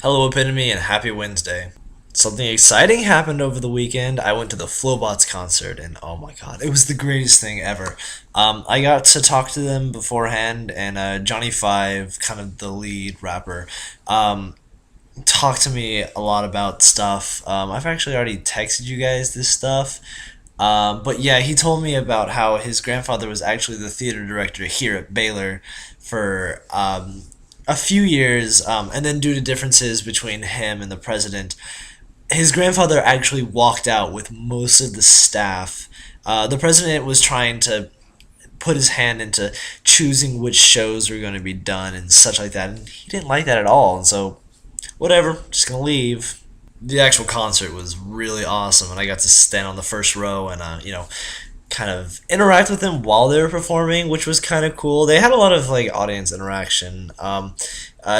Hello, Epitome, and happy Wednesday. Something exciting happened over the weekend. I went to the Flobots concert, and oh my god, it was the greatest thing ever. I got to talk to them beforehand, and Johnny Five, kind of the lead rapper, um, talked to me a lot about stuff. I've actually already texted you guys this stuff. But yeah, he told me about how his grandfather was actually the theater director here at Baylor for a few years, and then due to differences between him and the president, his grandfather actually walked out with most of the staff. The president was trying to put his hand into choosing which shows were going to be done and such like that, and he didn't like that at all. And so, whatever, just gonna leave. The actual concert was really awesome, and I got to stand on the first row and kind of interact with them while they were performing, which was kind of cool. They had a lot of like audience interaction.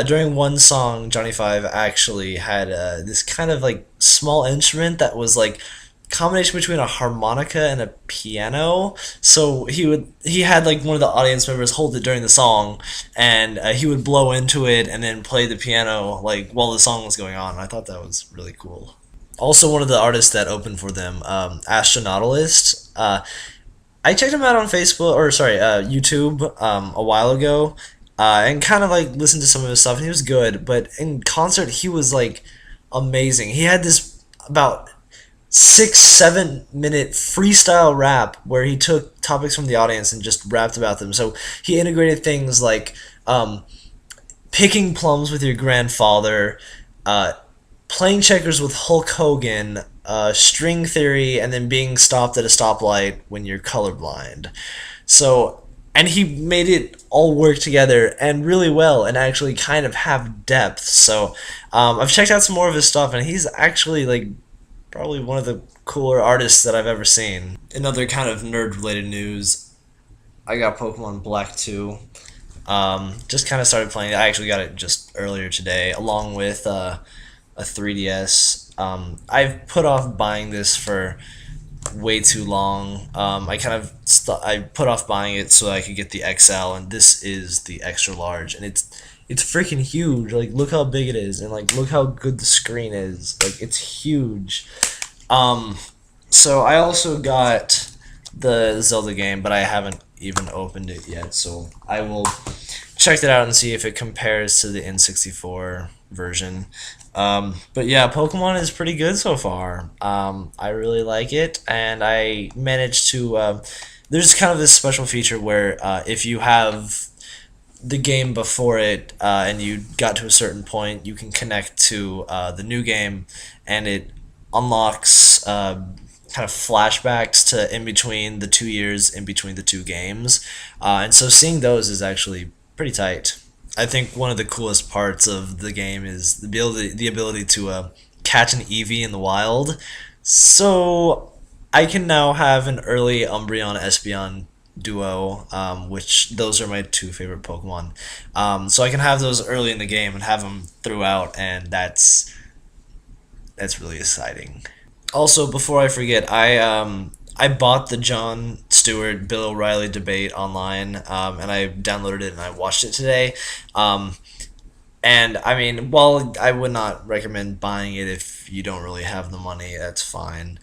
During one song, Johnny Five actually had this kind of like small instrument that was like combination between a harmonica and a piano. So he had like one of the audience members hold it during the song, and he would blow into it and then play the piano like while the song was going on. I thought that was really cool. Also, one of the artists that opened for them, Astronautalist. I checked him out on Facebook, or sorry, YouTube, a while ago, and kind of like listened to some of his stuff, and he was good. But in concert, he was like amazing. He had this about 6 7 minute freestyle rap where he took topics from the audience and just rapped about them. So he integrated things like picking plums with your grandfather, uh, playing checkers with Hulk Hogan, string theory, and then being stopped at a stoplight when you're colorblind. So, and he made it all work together and really well and actually kind of have depth. So, I've checked out some more of his stuff, and he's actually like probably one of the cooler artists that I've ever seen. In other kind of nerd related news, I got Pokemon Black 2. Just kind of started playing it. I actually got it just earlier today, along with a 3DS. I've put off buying this for way too long. I put off buying it so I could get the XL, and this is the extra large, and it's freaking huge. Like, look how big it is, and like look how good the screen is. Like, it's huge. Um, so I also got the Zelda game, but I haven't even opened it yet. So I will check that out and see if it compares to the N64 version. But yeah, Pokemon is pretty good so far. I really like it, and I managed to. There's kind of this special feature where if you have the game before it and you got to a certain point, you can connect to the new game, and it unlocks kind of flashbacks to in between the 2 years in between the two games, and so seeing those is actually pretty tight. I think one of the coolest parts of the game is the ability to catch an Eevee in the wild. So I can now have an early Umbreon Espeon duo, which those are my two favorite Pokemon. So I can have those early in the game and have them throughout, and that's really exciting. Also, before I forget, I bought the Jon Stewart Bill O'Reilly debate online, and I downloaded it and I watched it today. Um, and I mean, while I would not recommend buying it if you don't really have the money, that's fine.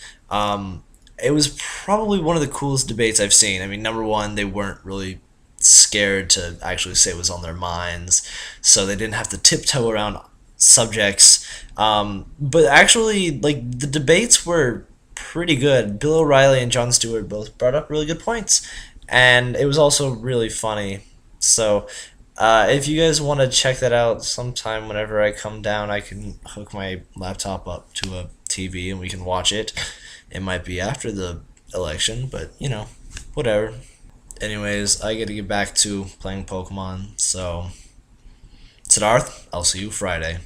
It was probably one of the coolest debates I've seen. I mean, number one, they weren't really scared to actually say what was on their minds, so they didn't have to tiptoe around subjects. But actually, like the debates were pretty good. Bill O'Reilly and Jon Stewart both brought up really good points, and it was also really funny. So, if you guys want to check that out sometime, whenever I come down, I can hook my laptop up to a TV and we can watch it. It might be after the election, but whatever. Anyways, I get to get back to playing Pokemon, so Siddharth, I'll see you Friday.